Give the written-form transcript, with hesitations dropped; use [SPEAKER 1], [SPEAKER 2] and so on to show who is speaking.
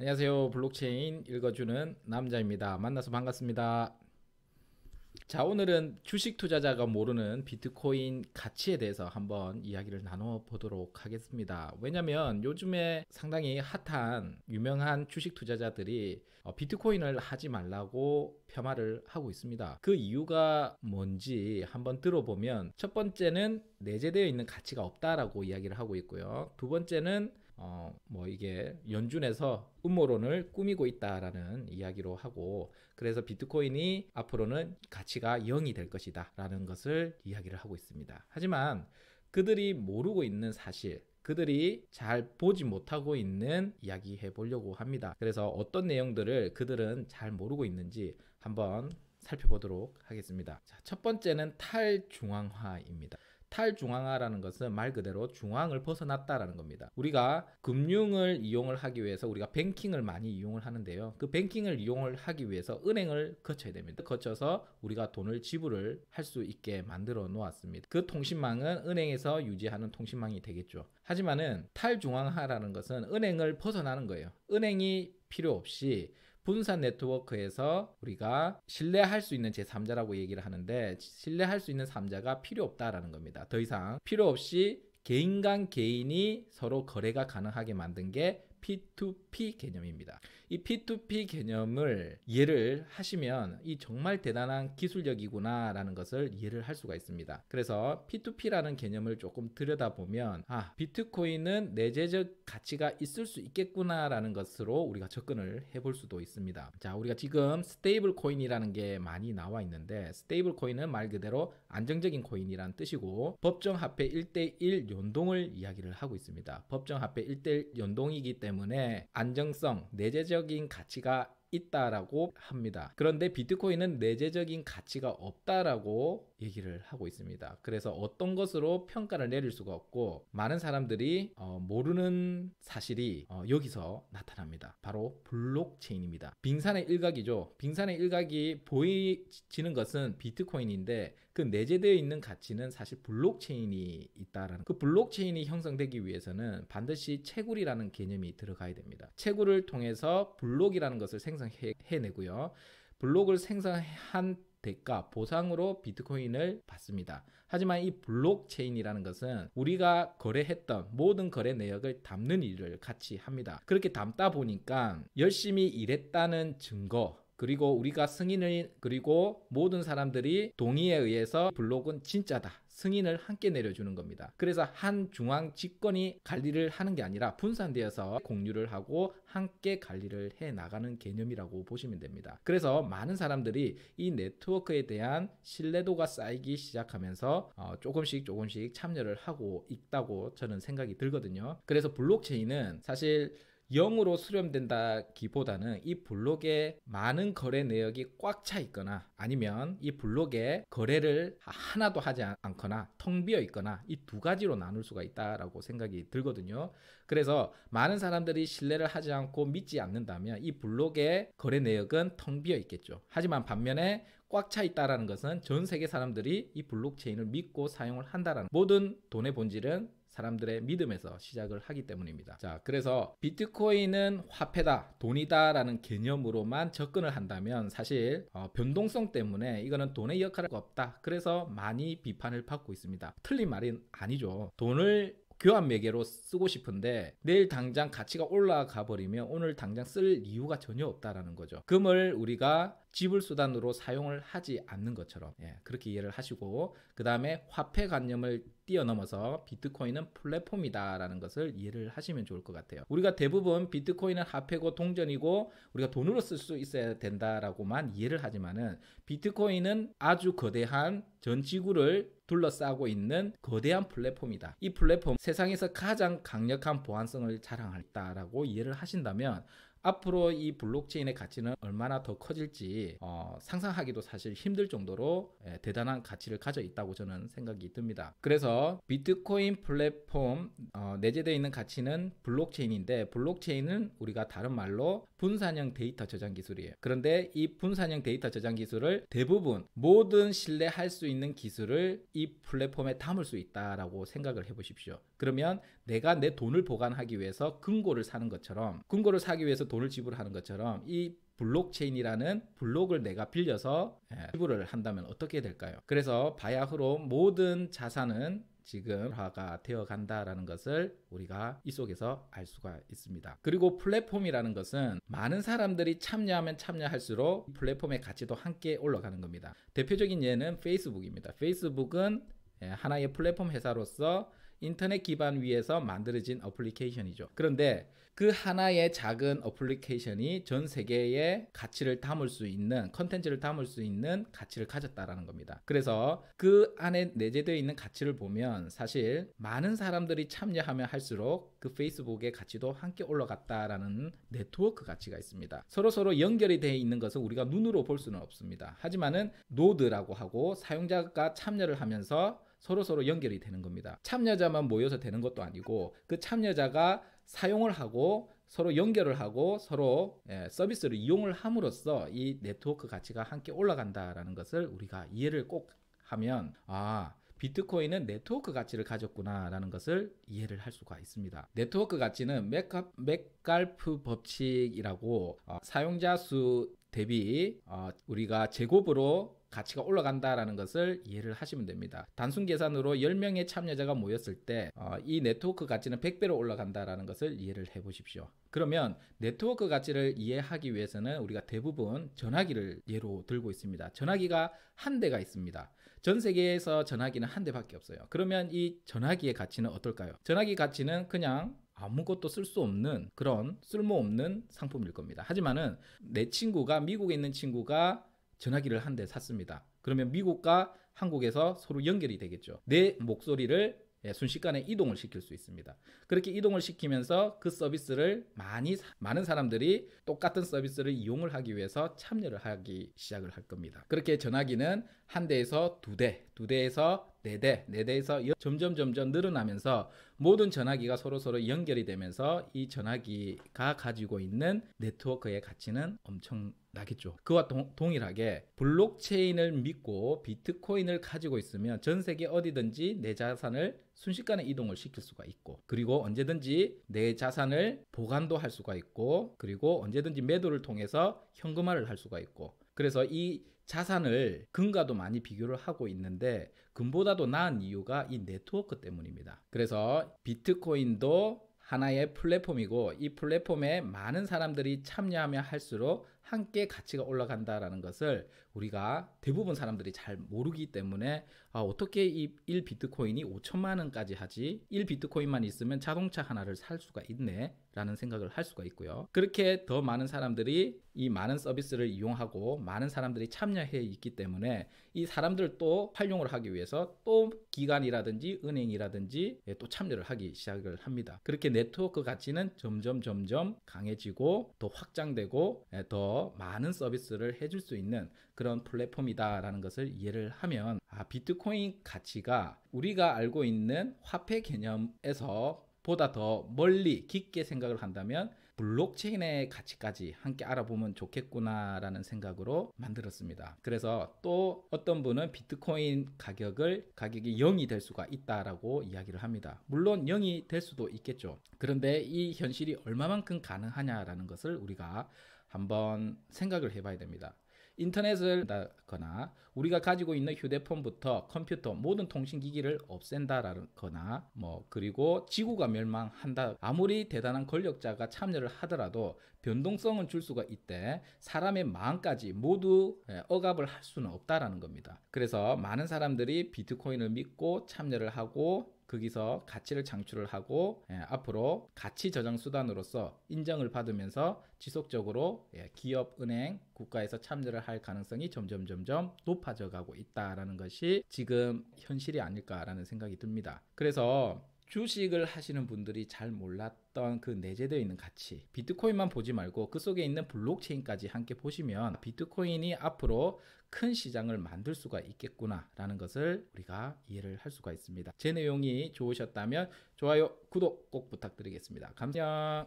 [SPEAKER 1] 안녕하세요. 블록체인 읽어주는 남자입니다. 만나서 반갑습니다. 자, 오늘은 주식 투자자가 모르는 비트코인 가치에 대해서 한번 이야기를 나눠보도록 하겠습니다. 왜냐면 요즘에 상당히 핫한 유명한 주식 투자자들이 비트코인을 하지 말라고 폄하를 하고 있습니다. 그 이유가 뭔지 한번 들어보면, 첫 번째는 내재되어 있는 가치가 없다라고 이야기를 하고 있고요. 두 번째는 이게 연준에서 음모론을 꾸미고 있다라는 이야기로 하고, 그래서 비트코인이 앞으로는 가치가 0이 될 것이다 라는 것을 이야기를 하고 있습니다. 하지만 그들이 모르고 있는 사실, 그들이 잘 보지 못하고 있는 이야기 해보려고 합니다. 그래서 어떤 내용들을 그들은 잘 모르고 있는지 한번 살펴보도록 하겠습니다. 자, 첫 번째는 탈중앙화입니다. 탈중앙화라는 것은 말 그대로 중앙을 벗어났다라는 겁니다. 우리가 금융을 이용을 하기 위해서 우리가 뱅킹을 많이 이용을 하는데요. 그 뱅킹을 이용을 하기 위해서 은행을 거쳐야 됩니다. 거쳐서 우리가 돈을 지불을 할 수 있게 만들어 놓았습니다. 그 통신망은 은행에서 유지하는 통신망이 되겠죠. 하지만은 탈중앙화라는 것은 은행을 벗어나는 거예요. 은행이 필요 없이 분산 네트워크에서 우리가 신뢰할 수 있는 제3자라고 얘기를 하는데, 신뢰할 수 있는 3자가 필요 없다라는 겁니다. 더 이상 필요 없이 개인 간 개인이 서로 거래가 가능하게 만든 게 P2P 개념입니다. 이 P2P 개념을 이해를 하시면 이 정말 대단한 기술력이구나 라는 것을 이해를 할 수가 있습니다. 그래서 P2P라는 개념을 조금 들여다보면, 비트코인은 내재적 가치가 있을 수 있겠구나 라는 것으로 우리가 접근을 해볼 수도 있습니다. 자, 우리가 지금 스테이블 코인이라는 게 많이 나와 있는데, 스테이블 코인은 말 그대로 안정적인 코인이란 뜻이고, 법정화폐 1대1 연동을 이야기를 하고 있습니다. 법정화폐 1대1 연동이기 때문에 안정성, 내재적인 가치가 있다라고 합니다. 그런데 비트코인은 내재적인 가치가 없다라고 얘기를 하고 있습니다. 그래서 어떤 것으로 평가를 내릴 수가 없고, 많은 사람들이 모르는 사실이 여기서 나타납니다. 바로 블록체인입니다. 빙산의 일각이죠. 빙산의 일각이 보이지는 것은 비트코인인데, 그 내재되어 있는 가치는 사실 블록체인이 있다라는, 그 블록체인이 형성되기 위해서는 반드시 채굴이라는 개념이 들어가야 됩니다. 채굴을 통해서 블록이라는 것을 생성해내고요. 블록을 생성한 대가, 보상으로 비트코인을 받습니다. 하지만 이 블록체인이라는 것은 우리가 거래했던 모든 거래 내역을 담는 일을 같이 합니다. 그렇게 담다 보니까 열심히 일했다는 증거, 그리고 우리가 승인을, 그리고 모든 사람들이 동의에 의해서 블록은 진짜다, 승인을 함께 내려주는 겁니다. 그래서 한 중앙 집권이 관리를 하는 게 아니라 분산되어서 공유를 하고 함께 관리를 해 나가는 개념이라고 보시면 됩니다. 그래서 많은 사람들이 이 네트워크에 대한 신뢰도가 쌓이기 시작하면서 조금씩 참여를 하고 있다고 저는 생각이 들거든요. 그래서 블록체인은 사실 0으로 수렴된다기보다는 이 블록에 많은 거래 내역이 꽉 차 있거나, 아니면 이 블록에 거래를 하나도 하지 않거나 텅 비어 있거나, 이 두 가지로 나눌 수가 있다라고 생각이 들거든요. 그래서 많은 사람들이 신뢰를 하지 않고 믿지 않는다면 이 블록의 거래 내역은 텅 비어 있겠죠. 하지만 반면에 꽉 차 있다라는 것은 전 세계 사람들이 이 블록체인을 믿고 사용을 한다라는, 모든 돈의 본질은 사람들의 믿음에서 시작을 하기 때문입니다. 자, 그래서 비트코인은 화폐다, 돈이다 라는 개념으로만 접근을 한다면 사실 변동성 때문에 이거는 돈의 역할이 없다, 그래서 많이 비판을 받고 있습니다. 틀린 말이 아니죠. 돈을 교환 매개로 쓰고 싶은데 내일 당장 가치가 올라가 버리면 오늘 당장 쓸 이유가 전혀 없다라는 거죠. 금을 우리가 지불 수단으로 사용을 하지 않는 것처럼, 그렇게 이해를 하시고, 그 다음에 화폐 관념을 뛰어넘어서 비트코인은 플랫폼이다라는 것을 이해를 하시면 좋을 것 같아요. 우리가 대부분 비트코인은 화폐고 동전이고 우리가 돈으로 쓸 수 있어야 된다라고만 이해를 하지만은, 비트코인은 아주 거대한 전 지구를 둘러싸고 있는 거대한 플랫폼이다. 이 플랫폼 세상에서 가장 강력한 보안성을 자랑한다라고 이해를 하신다면, 앞으로 이 블록체인의 가치는 얼마나 더 커질지 상상하기도 사실 힘들 정도로 대단한 가치를 가져 있다고 저는 생각이 듭니다. 그래서 비트코인 플랫폼 내재되어 있는 가치는 블록체인인데, 블록체인은 우리가 다른 말로 분산형 데이터 저장 기술이에요. 그런데 이 분산형 데이터 저장 기술을 대부분 모든 신뢰할 수 있는 기술을 이 플랫폼에 담을 수 있다라고 생각을 해보십시오. 그러면 내가 내 돈을 보관하기 위해서 금고를 사는 것처럼, 금고를 사기 위해서 돈을 지불하는 것처럼 이 블록체인이라는 블록을 내가 빌려서 지불을 한다면 어떻게 될까요? 그래서 바야흐로 모든 자산은 지금 화가 되어 간다라는 것을 우리가 이 속에서 알 수가 있습니다. 그리고 플랫폼이라는 것은 많은 사람들이 참여하면 참여할수록 플랫폼의 가치도 함께 올라가는 겁니다. 대표적인 예는 페이스북입니다. 페이스북은 하나의 플랫폼 회사로서 인터넷 기반 위에서 만들어진 어플리케이션이죠. 그런데 그 하나의 작은 어플리케이션이 전 세계의 가치를 담을 수 있는, 컨텐츠를 담을 수 있는 가치를 가졌다라는 겁니다. 그래서 그 안에 내재되어 있는 가치를 보면 사실 많은 사람들이 참여하면 할수록 그 페이스북의 가치도 함께 올라갔다라는 네트워크 가치가 있습니다. 서로 연결이 되어 있는 것은 우리가 눈으로 볼 수는 없습니다. 하지만은 노드라고 하고 사용자가 참여를 하면서 서로 연결이 되는 겁니다. 참여자만 모여서 되는 것도 아니고 그 참여자가 사용을 하고 서로 연결을 하고 서로 서비스를 이용을 함으로써 이 네트워크 가치가 함께 올라간다라는 것을 우리가 이해를 꼭 하면 비트코인은 네트워크 가치를 가졌구나 라는 것을 이해를 할 수가 있습니다. 네트워크 가치는 맥갈프 법칙이라고 사용자 수 대비 우리가 제곱으로 가치가 올라간다라는 것을 이해를 하시면 됩니다. 단순 계산으로 10명의 참여자가 모였을 때 이 네트워크 가치는 100배로 올라간다라는 것을 이해를 해 보십시오. 그러면 네트워크 가치를 이해하기 위해서는 우리가 대부분 전화기를 예로 들고 있습니다. 전화기가 한 대가 있습니다. 전 세계에서 전화기는 한 대밖에 없어요. 그러면 이 전화기의 가치는 어떨까요? 전화기 가치는 그냥 아무것도 쓸 수 없는 그런 쓸모없는 상품일 겁니다. 하지만은 내 친구가 미국에 있는 친구가 전화기를 한 대 샀습니다. 그러면 미국과 한국에서 서로 연결이 되겠죠. 내 목소리를 순식간에 이동을 시킬 수 있습니다. 그렇게 이동을 시키면서 그 서비스를 많은 사람들이 똑같은 서비스를 이용을 하기 위해서 참여를 하기 시작을 할 겁니다. 그렇게 전화기는 한 대에서 두 대, 두 대에서 네 대, 네 대에서 점점 늘어나면서 모든 전화기가 서로 연결이 되면서 이 전화기가 가지고 있는 네트워크의 가치는 엄청나겠죠. 그와 동일하게 블록체인을 믿고 비트코인을 가지고 있으면 전 세계 어디든지 내 자산을 순식간에 이동을 시킬 수가 있고, 그리고 언제든지 내 자산을 보관도 할 수가 있고, 그리고 언제든지 매도를 통해서 현금화를 할 수가 있고, 그래서 이 자산을 금과도 많이 비교를 하고 있는데 금보다도 나은 이유가 이 네트워크 때문입니다. 그래서 비트코인도 하나의 플랫폼이고 이 플랫폼에 많은 사람들이 참여하면 할수록 함께 가치가 올라간다라는 것을 우리가 대부분 사람들이 잘 모르기 때문에 어떻게 이 1비트코인이 5천만 원까지 하지? 1비트코인만 있으면 자동차 하나를 살 수가 있네 라는 생각을 할 수가 있고요. 그렇게 더 많은 사람들이 이 많은 서비스를 이용하고 많은 사람들이 참여해 있기 때문에 이 사람들도 활용을 하기 위해서 또 기관이라든지 은행이라든지 또 참여를 하기 시작을 합니다. 그렇게 네트워크 가치는 점점 강해지고 더 확장되고 더 많은 서비스를 해줄 수 있는 그런 플랫폼이다라는 것을 이해를 하면 비트코인 가치가 우리가 알고 있는 화폐 개념에서 보다 더 멀리 깊게 생각을 한다면 블록체인의 가치까지 함께 알아보면 좋겠구나라는 생각으로 만들었습니다. 그래서 또 어떤 분은 비트코인 가격이 0이 될 수가 있다라고 이야기를 합니다. 물론 0이 될 수도 있겠죠. 그런데 이 현실이 얼마만큼 가능하냐라는 것을 우리가 한번 생각을 해봐야 됩니다. 인터넷을 한다거나 우리가 가지고 있는 휴대폰부터 컴퓨터 모든 통신기기를 없앤다거나 그리고 지구가 멸망한다, 아무리 대단한 권력자가 참여를 하더라도 변동성은 줄 수가 있대 사람의 마음까지 모두 억압을 할 수는 없다라는 겁니다. 그래서 많은 사람들이 비트코인을 믿고 참여를 하고 거기서 가치를 창출을 하고 앞으로 가치 저장 수단으로서 인정을 받으면서 지속적으로 기업, 은행, 국가에서 참여를 할 가능성이 점점 높아져 가고 있다라는 것이 지금 현실이 아닐까라는 생각이 듭니다. 그래서 주식을 하시는 분들이 잘 몰랐던 그 내재되어 있는 가치, 비트코인만 보지 말고 그 속에 있는 블록체인까지 함께 보시면 비트코인이 앞으로 큰 시장을 만들 수가 있겠구나 라는 것을 우리가 이해를 할 수가 있습니다. 제 내용이 좋으셨다면 좋아요, 구독 꼭 부탁드리겠습니다. 감사합니다.